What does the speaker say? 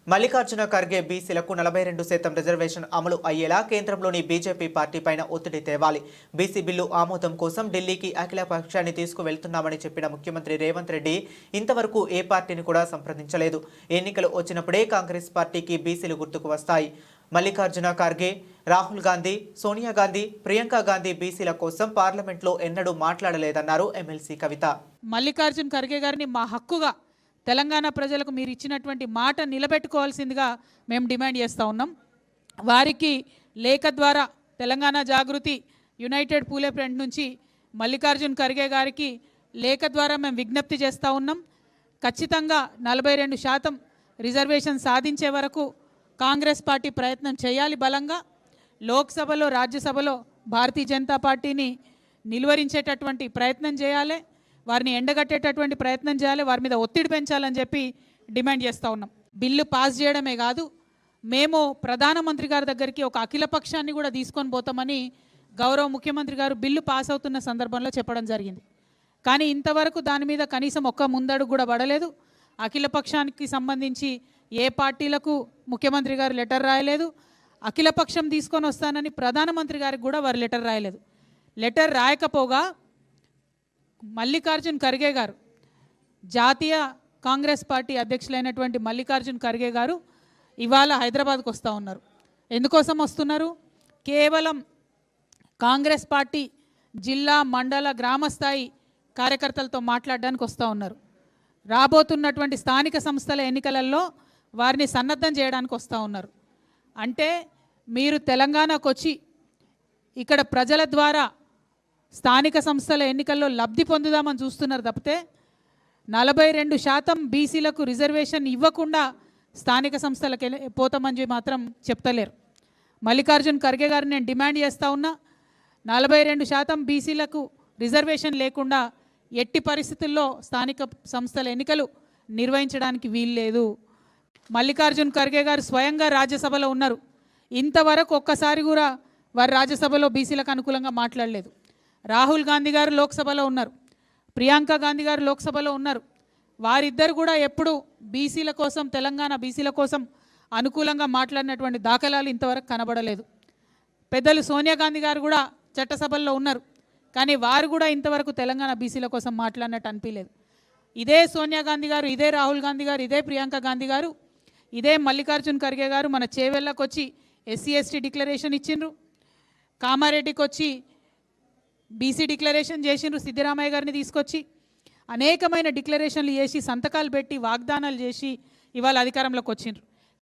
మల్లికార్జున ఖర్గే బీసీలకు 42% రిజర్వేషన్ అమలు అయ్యేలా కేంద్రంలోని బీజేపీ పార్టీ పైన ఒత్తిడి తేవాలి. బీసీ బిల్లు ఆమోదం కోసం ఢిల్లీకి అఖిలపక్షాన్ని తీసుకువెళ్తున్నామని చెప్పిన ముఖ్యమంత్రి రేవంత్ రెడ్డి ఇంతవరకు ఏ పార్టీని కూడా సంప్రదించలేదు. ఎన్నికలు వచ్చినప్పుడే కాంగ్రెస్ పార్టీకి బీసీలు గుర్తుకు వస్తాయి. మల్లికార్జున ఖర్గే, రాహుల్ గాంధీ, సోనియా గాంధీ, ప్రియాంక గాంధీ బీసీల కోసం పార్లమెంట్లో ఎన్నడూ మాట్లాడలేదన్నారు ఎమ్మెల్సీ కవిత. మల్లికార్జున ఖర్గే గారిని మా హక్కుగా తెలంగాణ ప్రజలకు మీరు ఇచ్చినటువంటి మాట నిలబెట్టుకోవాల్సిందిగా మేము డిమాండ్ చేస్తూ ఉన్నాం. వారికి లేఖ ద్వారా తెలంగాణ జాగృతి యునైటెడ్ పూలే ఫ్రంట్ నుంచి మల్లికార్జున ఖర్గే గారికి లేఖ ద్వారా మేము విజ్ఞప్తి చేస్తూ ఉన్నాం. ఖచ్చితంగా 42% రిజర్వేషన్ సాధించే వరకు కాంగ్రెస్ పార్టీ ప్రయత్నం చేయాలి. బలంగా లోక్సభలో రాజ్యసభలో భారతీయ జనతా పార్టీని నిలువరించేటటువంటి ప్రయత్నం చేయాలి. వారిని ఎండగట్టేటటువంటి ప్రయత్నం చేయాలి. వారి మీద ఒత్తిడి పెంచాలని చెప్పి డిమాండ్ చేస్తూ ఉన్నాం. బిల్లు పాస్ చేయడమే కాదు, మేము ప్రధానమంత్రి గారి దగ్గరికి ఒక అఖిలపక్షాన్ని కూడా తీసుకొని పోతామని గౌరవ ముఖ్యమంత్రి గారు బిల్లు పాస్ అవుతున్న సందర్భంలో చెప్పడం జరిగింది. కానీ ఇంతవరకు దాని మీద కనీసం ఒక్క ముందడుగు కూడా పడలేదు. అఖిలపక్షానికి సంబంధించి ఏ పార్టీలకు ముఖ్యమంత్రి గారు లెటర్ రాయలేదు. అఖిలపక్షం తీసుకొని వస్తానని ప్రధానమంత్రి గారికి కూడా వారు లెటర్ రాయలేదు. లెటర్ రాయకపోగా మల్లికార్జున ఖర్గే గారు, జాతీయ కాంగ్రెస్ పార్టీ అధ్యక్షులైనటువంటి మల్లికార్జున ఖర్గే గారు ఇవాళ హైదరాబాద్కు వస్తూ ఉన్నారు. ఎందుకోసం వస్తున్నారు? కేవలం కాంగ్రెస్ పార్టీ జిల్లా, మండల, గ్రామ స్థాయి కార్యకర్తలతో మాట్లాడడానికి వస్తూ ఉన్నారు. రాబోతున్నటువంటి స్థానిక సంస్థల ఎన్నికలలో వారిని సన్నద్ధం చేయడానికి వస్తూ ఉన్నారు. అంటే మీరు తెలంగాణకు వచ్చి ఇక్కడ ప్రజల ద్వారా స్థానిక సంస్థల ఎన్నికల్లో లబ్ధి పొందుదామని చూస్తున్నారు తప్పితే 42% బీసీలకు రిజర్వేషన్ ఇవ్వకుండా స్థానిక సంస్థలకు పోతామని మాత్రం చెప్తలేరు. మల్లికార్జున ఖర్గే గారు నేను డిమాండ్ చేస్తూ ఉన్నా, 42% బీసీలకు రిజర్వేషన్ లేకుండా ఎట్టి పరిస్థితుల్లో స్థానిక సంస్థల ఎన్నికలు నిర్వహించడానికి వీల్లేదు. మల్లికార్జున ఖర్గే గారు స్వయంగా రాజ్యసభలో ఉన్నారు. ఇంతవరకు ఒక్కసారి కూడా వారు రాజ్యసభలో బీసీలకు అనుకూలంగా మాట్లాడలేదు. రాహుల్ గాంధీ గారు లోక్సభలో ఉన్నారు, ప్రియాంక గాంధీ గారు లోక్సభలో ఉన్నారు. వారిద్దరు కూడా ఎప్పుడు బీసీల కోసం, తెలంగాణ బీసీల కోసం అనుకూలంగా మాట్లాడినటువంటి దాఖలాలు ఇంతవరకు కనబడలేదు. పెద్దలు సోనియా గాంధీ గారు కూడా చట్టసభల్లో ఉన్నారు, కానీ వారు కూడా ఇంతవరకు తెలంగాణ బీసీల కోసం మాట్లాడినట్టు అనిపించలేదు. ఇదే సోనియా గాంధీ గారు, ఇదే రాహుల్ గాంధీ గారు, ఇదే ప్రియాంక గాంధీ గారు, ఇదే మల్లికార్జున ఖర్గే గారు మన చేవెళ్ళకు వచ్చి ఎస్సీ ఎస్టీ డిక్లరేషన్ ఇచ్చిండ్రు. కామారెడ్డికి వచ్చి బీసీ డిక్లరేషన్ చేసిండ్రు. సిద్దిరామయ్య గారిని తీసుకొచ్చి అనేకమైన డిక్లరేషన్లు చేసి, సంతకాలు పెట్టి, వాగ్దానాలు చేసి ఇవాళ అధికారంలోకి వచ్చిండ్రు.